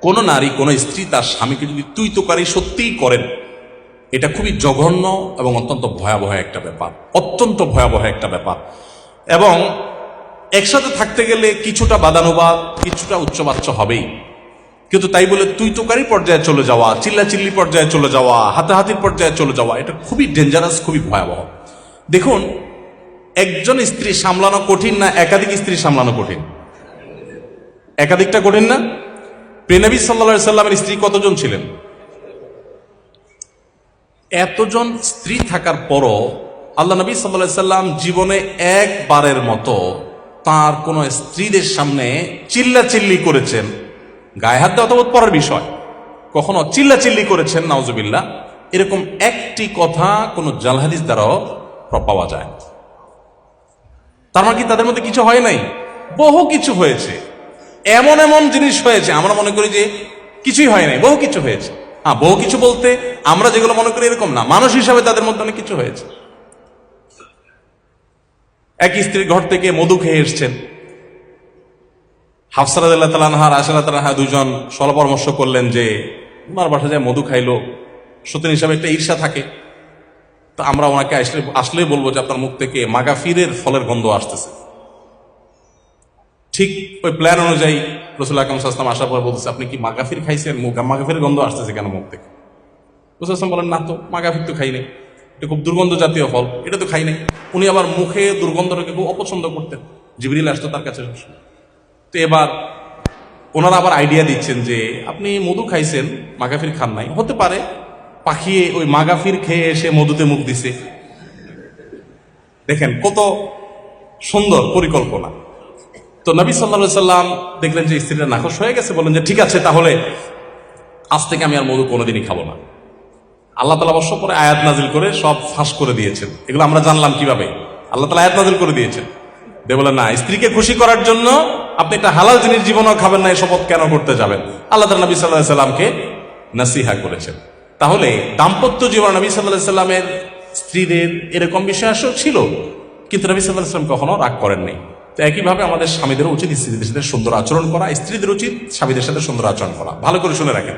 কোনো নারী কোনো স্ত্রী তার স্বামীকে যদি তুই তোকারি সত্যিই করেন, এটা খুবই জঘন্য এবং অত্যন্ত ভয়াবহ একটা ব্যাপার, অত্যন্ত ভয়াবহ একটা ব্যাপার। এবং একসাথে থাকতে গেলে কিছুটা বাদানুবাদ, কিছুটা উচ্চবাচ্য হবেই, কিন্তু তাই বলে তুই তোকারি পর্যায়ে চলে যাওয়া, চিল্লাচিল্লি পর্যায়ে চলে যাওয়া, হাতাহাতির পর্যায়ে চলে যাওয়া, এটা খুবই ডেঞ্জারাস, খুবই ভয়াবহ। দেখুন, একজন স্ত্রী সামলানো কঠিন না একাধিক স্ত্রী সামলানো কঠিন? একাধিকটা কঠিন না? প্রিয়নবী সাল্লাল্লাহু আলাইহি সাল্লামের স্ত্রী কতজন ছিলেন? এতজন স্ত্রী থাকার পরও আল্লাহ নবী সাল্লাল্লাহু আলাইহি সাল্লাম জীবনে একবারের মতো তার কোন স্ত্রীদের সামনে চিল্লাচিল্লি করেছেন, গায়ে হাত দেওয়া তো পরের বিষয়, কখনো চিল্লাচিল্লি করেছেন নাউজুবিল্লাহ, এরকম একটি কথা কোন জাল হাদিস দ্বারাও পাওয়া যায় না। তার মানে কি তাদের মধ্যে কিছু হয় নাই? বহু কিছু হয়েছে, এমন এমন জিনিস হয়েছে আমরা মনে করি যে কিছুই হয় নাই, বহু কিছু হয়েছে। হ্যাঁ, বহু কিছু বলতে আমরা যেগুলো মনে করি এরকম না, মানুষ হিসাবে তাদের মধ্যে অনেক কিছু হয়েছে। এক স্ত্রীর ঘর থেকে মধু খেয়ে এসছেন, হাফসা রাদিয়াল্লাহু তাআলা আনহা, আয়েশা রাদিয়াল্লাহু তাআলা আনহা দুজন সলা পরামর্শ করলেন যে তোমার বাসা যায় মধু খাইলো, সতীন হিসাবে একটা ঈর্ষা থাকে, তো আমরা ওনাকে আসলেই বলবো যে আপনার মুখ থেকে মাগাফিরের ফলের গন্ধ আসতেছে। ঠিক ওই প্ল্যান অনুযায়ী রাসূল আকরাম সাল্লাল্লাহু আলাইহি ওয়াসাল্লাম আসার পর বলতেছে, আপনি কি মাগাফির খাইছেন? মাগাফিরের গন্ধ আসতেছে কেন মুখ থেকে? রাসূল সাল্লাল্লাহু আলাইহি ওয়াসাল্লাম বলেন, না তো, মাগাফির তো খাই নাই, এটা খুব দুর্গন্ধ জাতীয় ফল, এটা তো খাই নাই। উনি আবার মুখে দুর্গন্ধটাকে খুব অপছন্দ করতেন, জিবরিল আসতো তার কাছে। তো এবার ওনারা আবার আইডিয়া দিচ্ছেন যে আপনি মধু খাইছেন, মাগাফির খান নাই, হতে পারে পাখি ওই মাগাফির খেয়ে এসে মধুতে মুখ দিছে। দেখেন কত সুন্দর পরিকল্পনা। তো নবী সাল্লাল্লাহু আলাইহি সাল্লাম দেখলেন যে স্ত্রীরা নাখোশ হয়ে গেছে, বলেন যে ঠিক আছে, তাহলে আজ থেকে আমি আর মধু কোনোদিনই খাবো না। আল্লাহ তাআলা অবশ্য পরে আয়াত নাজিল করে সব ফাঁস করে দিয়েছেন। এগুলো আমরা জানলাম কিভাবে? আল্লাহ তাআলা আয়াত নাজিল করে দিয়েছেন, বলে না, স্ত্রীকে খুশি করার জন্য আপনি একটা হালাল জিনিস জীবনেও খাবেন না, এই শপথ কেন করতে যাবেন? আল্লাহ তাআলা নবী সাল্লাল্লাহু আলাইহি সাল্লামকে নসিহা করেছেন। তাহলে দাম্পত্য জীবন নবী সাল্লাল্লাহু আলাইহি সাল্লামের স্ত্রীদের এরকম বিষয় আসলে ছিল, কিন্তু নবী সাল্লাল্লাহু আলাইহি সাল্লাম কখনো রাগ করেননি। তো একইভাবে আমাদের স্বামীদেরও উচিত স্ত্রীদের সাথে সুন্দর আচরণ করা, স্ত্রীদের উচিত স্বামীদের সাথে সুন্দর আচরণ করা। ভালো করে শুনে রাখেন।